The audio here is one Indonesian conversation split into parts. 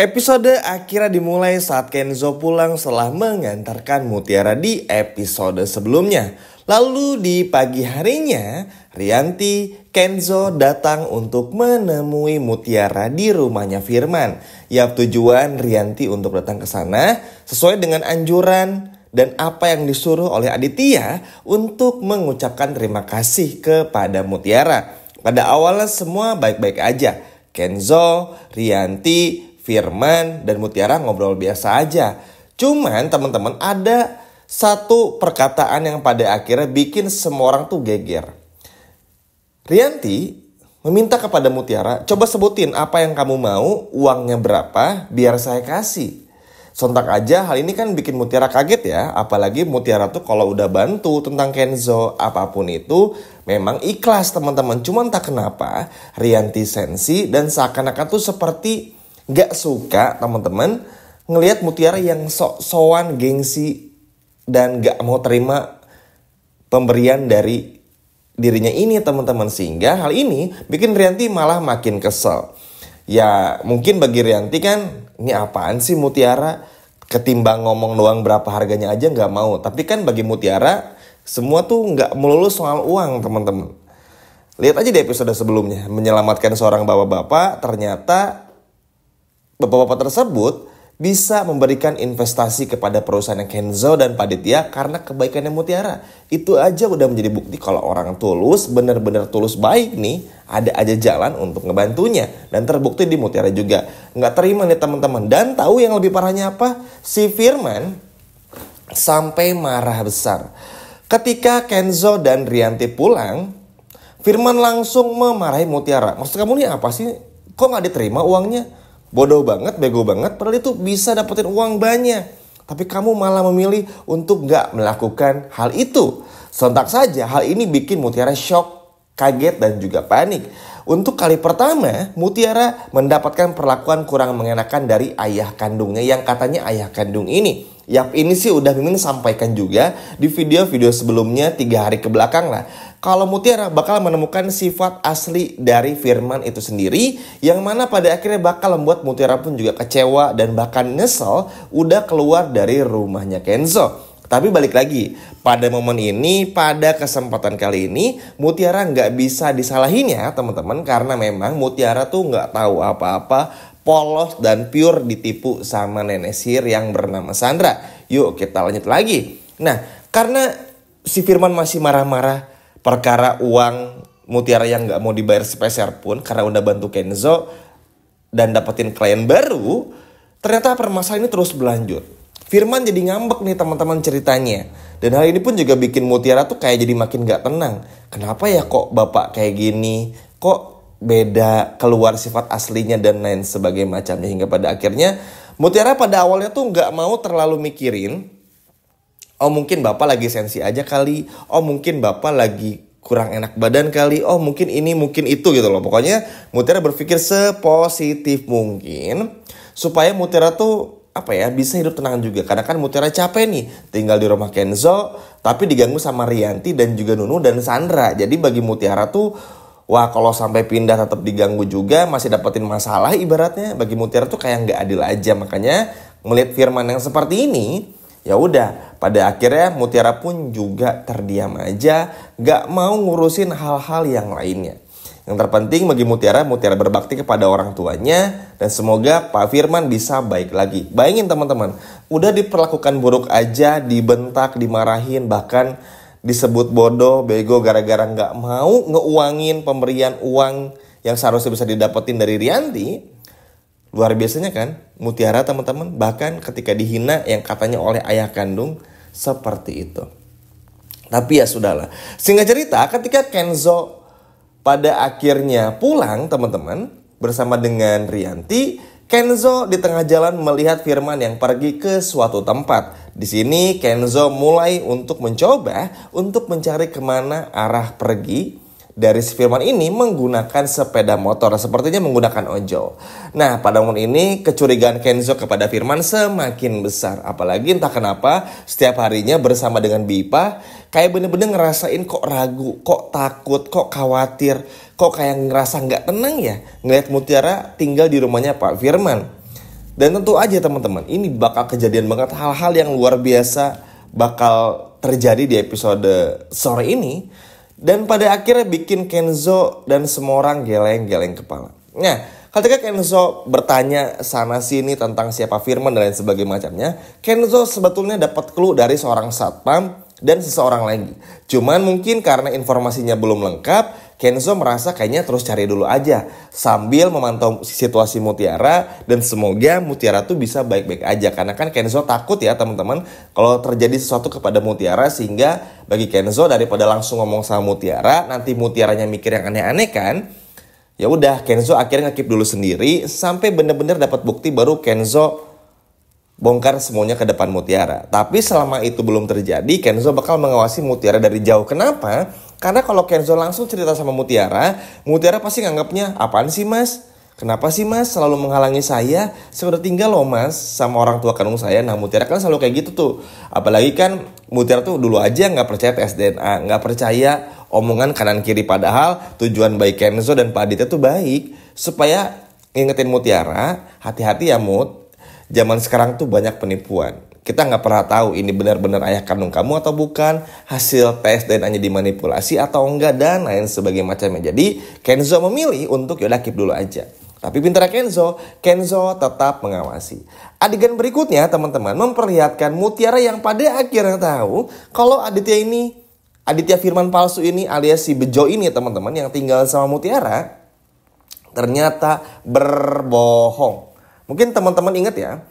Episode akhirnya dimulai saat Kenzo pulang setelah mengantarkan Mutiara di episode sebelumnya. Lalu di pagi harinya, Rianti, Kenzo datang untuk menemui Mutiara di rumahnya Firman. Ya, tujuan Rianti untuk datang ke sana sesuai dengan anjuran dan apa yang disuruh oleh Aditya untuk mengucapkan terima kasih kepada Mutiara. Pada awalnya semua baik-baik aja. Kenzo, Rianti, Firman, dan Mutiara ngobrol biasa aja. Cuman teman-teman ada satu perkataan yang pada akhirnya bikin semua orang tuh geger. Rianti meminta kepada Mutiara, coba sebutin apa yang kamu mau, uangnya berapa, biar saya kasih. Sontak aja hal ini kan bikin Mutiara kaget ya. Apalagi Mutiara tuh kalau udah bantu tentang Kenzo apapun itu memang ikhlas teman-teman. Cuman tak kenapa Rianti sensi dan seakan-akan tuh seperti gak suka teman-teman ngelihat Mutiara yang sok-sokan gengsi dan gak mau terima pemberian dari dirinya ini teman-teman. Sehingga hal ini bikin Rianti malah makin kesel. Ya mungkin bagi Rianti kan ini apaan sih Mutiara, ketimbang ngomong doang berapa harganya aja gak mau. Tapi kan bagi Mutiara semua tuh gak melulu soal uang teman-teman. Lihat aja di episode sebelumnya, menyelamatkan seorang bapak-bapak, ternyata bapak-bapak tersebut bisa memberikan investasi kepada perusahaan Kenzo dan Aditya karena kebaikannya Mutiara. Itu aja udah menjadi bukti kalau orang tulus, benar-benar tulus baik nih, ada aja jalan untuk ngebantunya. Dan terbukti di Mutiara juga. Nggak terima nih teman-teman. Dan tahu yang lebih parahnya apa? Si Firman sampai marah besar. Ketika Kenzo dan Rianti pulang, Firman langsung memarahi Mutiara. Maksud kamu nih apa sih? Kok nggak diterima uangnya? Bodoh banget, bego banget, padahal itu bisa dapetin uang banyak. Tapi kamu malah memilih untuk gak melakukan hal itu. Sontak saja hal ini bikin Mutiara shock, kaget dan juga panik. Untuk kali pertama, Mutiara mendapatkan perlakuan kurang mengenakan dari ayah kandungnya yang katanya ayah kandung ini. Yap, ini sih udah Mimin sampaikan juga di video-video sebelumnya 3 hari ke belakang lah. Kalau Mutiara bakal menemukan sifat asli dari Firman itu sendiri, yang mana pada akhirnya bakal membuat Mutiara pun juga kecewa dan bahkan nyesel udah keluar dari rumahnya Kenzo. Tapi balik lagi, pada momen ini, pada kesempatan kali ini, Mutiara nggak bisa disalahin ya teman-teman. Karena memang Mutiara tuh nggak tahu apa-apa, polos dan pure ditipu sama nenek sihir yang bernama Sandra. Yuk kita lanjut lagi. Nah, karena si Firman masih marah-marah perkara uang Mutiara yang gak mau dibayar sepeser pun karena udah bantu Kenzo dan dapetin klien baru, ternyata permasalahan ini terus berlanjut. Firman jadi ngambek nih teman-teman ceritanya. Dan hal ini pun juga bikin Mutiara tuh kayak jadi makin gak tenang. Kenapa ya kok bapak kayak gini? Kok beda, keluar sifat aslinya dan lain sebagainya macamnya. Hingga pada akhirnya Mutiara pada awalnya tuh gak mau terlalu mikirin, oh mungkin bapak lagi sensi aja kali, oh mungkin bapak lagi kurang enak badan kali, oh mungkin ini mungkin itu gitu loh. Pokoknya Mutiara berpikir sepositif mungkin supaya Mutiara tuh bisa hidup tenang juga. Karena kan Mutiara capek nih tinggal di rumah Kenzo tapi diganggu sama Rianti dan juga Nunu dan Sandra. Jadi bagi Mutiara tuh wah, kalau sampai pindah tetap diganggu juga, masih dapetin masalah ibaratnya. Bagi Mutiara tuh kayak nggak adil aja. Makanya melihat Firman yang seperti ini, ya udah, pada akhirnya Mutiara pun juga terdiam aja, gak mau ngurusin hal-hal yang lainnya. Yang terpenting bagi Mutiara berbakti kepada orang tuanya dan semoga Pak Firman bisa baik lagi. Bayangin teman-teman, udah diperlakukan buruk aja, dibentak, dimarahin, bahkan disebut bodoh, bego gara-gara gak mau ngeuangin pemberian uang yang seharusnya bisa didapetin dari Rianti. Luar biasanya kan Mutiara teman-teman, bahkan ketika dihina yang katanya oleh ayah kandung seperti itu. Tapi ya sudahlah. Singkat cerita ketika Kenzo pada akhirnya pulang teman-teman bersama dengan Rianti, Kenzo di tengah jalan melihat Firman yang pergi ke suatu tempat. Di sini Kenzo mulai untuk mencoba untuk mencari kemana arah pergi dari si Firman ini menggunakan sepeda motor, sepertinya menggunakan ojol. Nah, pada momen ini kecurigaan Kenzo kepada Firman semakin besar. Apalagi entah kenapa setiap harinya bersama dengan Bipa kayak bener-bener ngerasain kok ragu, kok takut, kok khawatir, kok kayak ngerasa gak tenang ya ngeliat Mutiara tinggal di rumahnya Pak Firman. Dan tentu aja teman-teman, ini bakal kejadian banget, hal-hal yang luar biasa bakal terjadi di episode sore ini. Dan pada akhirnya bikin Kenzo dan semua orang geleng-geleng kepala. Nah, ketika Kenzo bertanya sana sini tentang siapa Firman dan lain sebagainya macamnya, Kenzo sebetulnya dapat clue dari seorang satpam dan seseorang lagi. Cuman mungkin karena informasinya belum lengkap, Kenzo merasa kayaknya terus cari dulu aja sambil memantau situasi Mutiara, dan semoga Mutiara tuh bisa baik-baik aja. Karena kan Kenzo takut ya teman-teman kalau terjadi sesuatu kepada Mutiara, sehingga bagi Kenzo daripada langsung ngomong sama Mutiara, nanti Mutiaranya mikir yang aneh-aneh kan. Ya udah, Kenzo akhirnya ngekip dulu sendiri sampai bener-bener dapat bukti, baru Kenzo bongkar semuanya ke depan Mutiara. Tapi selama itu belum terjadi, Kenzo bakal mengawasi Mutiara dari jauh. Kenapa? Karena kalau Kenzo langsung cerita sama Mutiara, Mutiara pasti nganggapnya, apaan sih mas? Kenapa sih mas selalu menghalangi saya? Saya udah tinggal loh mas sama orang tua kandung saya. Nah Mutiara kan selalu kayak gitu tuh. Apalagi kan Mutiara tuh dulu aja gak percaya tes DNA, gak percaya omongan kanan kiri. Padahal tujuan baik Kenzo dan Pak Aditya tuh baik, supaya ngingetin Mutiara, hati-hati ya Mut. Zaman sekarang tuh banyak penipuan. Kita nggak pernah tahu ini benar-benar ayah kandung kamu atau bukan, hasil tes DNA-nya dimanipulasi atau enggak, dan lain sebagainya macamnya. Jadi Kenzo memilih untuk yaudah keep dulu aja. Tapi pintar Kenzo tetap mengawasi. Adegan berikutnya teman-teman memperlihatkan Mutiara yang pada akhirnya tahu kalau Aditya Firman palsu ini alias si Bejo ini teman-teman yang tinggal sama Mutiara ternyata berbohong. Mungkin teman-teman ingat ya,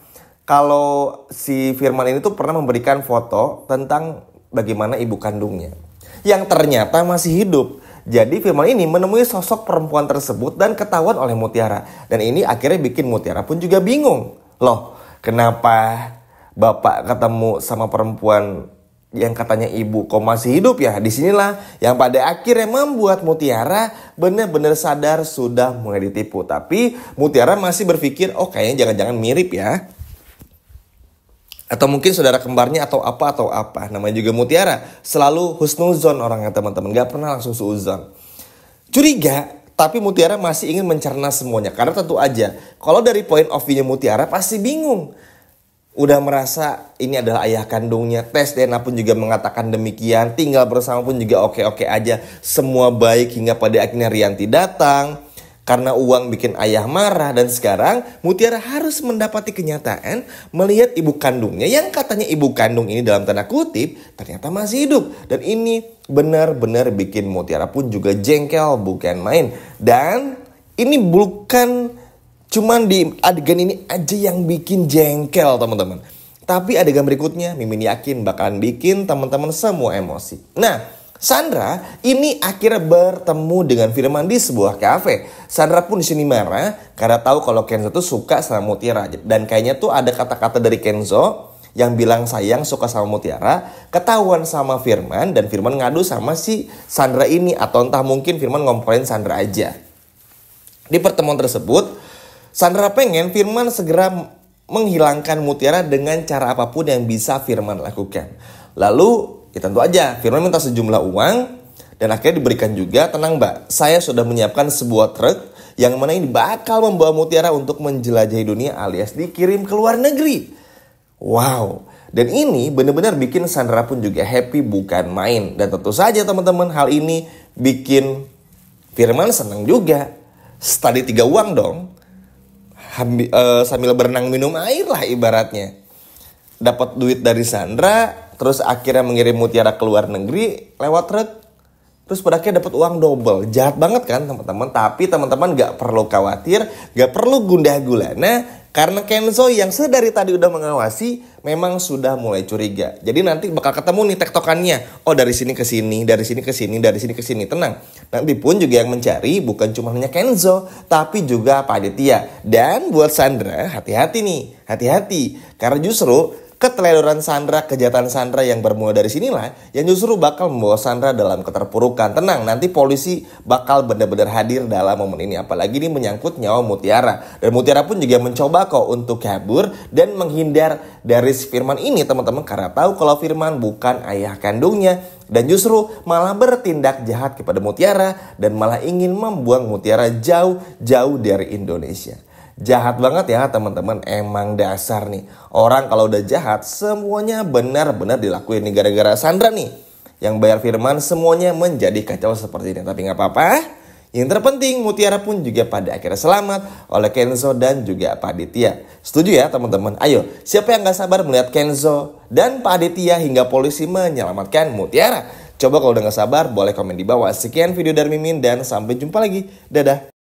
kalau si Firman ini tuh pernah memberikan foto tentang bagaimana ibu kandungnya yang ternyata masih hidup. Jadi Firman ini menemui sosok perempuan tersebut dan ketahuan oleh Mutiara. Dan ini akhirnya bikin Mutiara pun juga bingung. Loh, kenapa bapak ketemu sama perempuan yang katanya ibu kok masih hidup ya? Disinilah yang pada akhirnya membuat Mutiara benar-benar sadar sudah mulai ditipu. Tapi Mutiara masih berpikir, oh kayaknya jangan-jangan mirip ya, atau mungkin saudara kembarnya atau apa. Namanya juga Mutiara selalu husnuzon orangnya teman-teman, gak pernah langsung suuzon. Curiga, tapi Mutiara masih ingin mencerna semuanya. Karena tentu aja kalau dari point of view-nya Mutiara pasti bingung. Udah merasa ini adalah ayah kandungnya, tes DNA pun juga mengatakan demikian, tinggal bersama pun juga oke-oke aja, semua baik, hingga pada akhirnya Rianti datang karena uang bikin ayah marah. Dan sekarang Mutiara harus mendapati kenyataan melihat ibu kandungnya yang katanya ibu kandung ini dalam tanda kutip ternyata masih hidup. Dan ini benar-benar bikin Mutiara pun juga jengkel bukan main. Dan ini bukan cuman di adegan ini aja yang bikin jengkel teman-teman, tapi adegan berikutnya Mimin yakin bakalan bikin teman-teman semua emosi. Nah, Sandra ini akhirnya bertemu dengan Firman di sebuah kafe. Sandra pun di sini marah karena tahu kalau Kenzo tuh suka sama Mutiara. Dan kayaknya tuh ada kata-kata dari Kenzo yang bilang sayang, suka sama Mutiara, ketahuan sama Firman, dan Firman ngadu sama si Sandra ini. Atau entah mungkin Firman ngomporin Sandra aja. Di pertemuan tersebut Sandra pengen Firman segera menghilangkan Mutiara dengan cara apapun yang bisa Firman lakukan. Lalu ya tentu aja Firman minta sejumlah uang dan akhirnya diberikan juga. Tenang mbak, saya sudah menyiapkan sebuah truk yang mana ini bakal membawa Mutiara untuk menjelajahi dunia alias dikirim ke luar negeri. Wow, dan ini benar-benar bikin Sandra pun juga happy bukan main. Dan tentu saja teman-teman, hal ini bikin Firman senang juga. Study 3 uang dong. Sambil berenang minum air lah ibaratnya. Dapat duit dari Sandra, terus akhirnya mengirim Mutiara ke luar negeri lewat truk. Terus pada akhirnya dapat uang double. Jahat banget kan teman-teman. Tapi teman-teman gak perlu khawatir, gak perlu gundah gulana, karena Kenzo yang sedari tadi udah mengawasi memang sudah mulai curiga. Jadi nanti bakal ketemu nih tektokannya. Oh dari sini ke sini, dari sini ke sini, dari sini ke sini. Tenang. Nanti pun juga yang mencari bukan cuma hanya Kenzo, tapi juga Pak Aditya. Dan buat Sandra, hati-hati nih. Hati-hati. Karena justru keteledoran Sandra, kejahatan Sandra yang bermula dari sinilah yang justru bakal membawa Sandra dalam keterpurukan. Tenang, nanti polisi bakal benar-benar hadir dalam momen ini. Apalagi ini menyangkut nyawa Mutiara. Dan Mutiara pun juga mencoba kok untuk kabur dan menghindar dari si Firman ini teman-teman. Karena tahu kalau Firman bukan ayah kandungnya. Dan justru malah bertindak jahat kepada Mutiara dan malah ingin membuang Mutiara jauh-jauh dari Indonesia. Jahat banget ya teman-teman, emang dasar nih. Orang kalau udah jahat semuanya benar-benar dilakuin nih gara-gara Sandra nih. Yang bayar Firman semuanya menjadi kacau seperti ini. Tapi gak apa-apa. Yang terpenting Mutiara pun juga pada akhirnya selamat oleh Kenzo dan juga Pak Aditya. Setuju ya teman-teman? Ayo, siapa yang gak sabar melihat Kenzo dan Pak Aditya hingga polisi menyelamatkan Mutiara? Coba kalau udah gak sabar boleh komen di bawah. Sekian video dari Mimin dan sampai jumpa lagi. Dadah.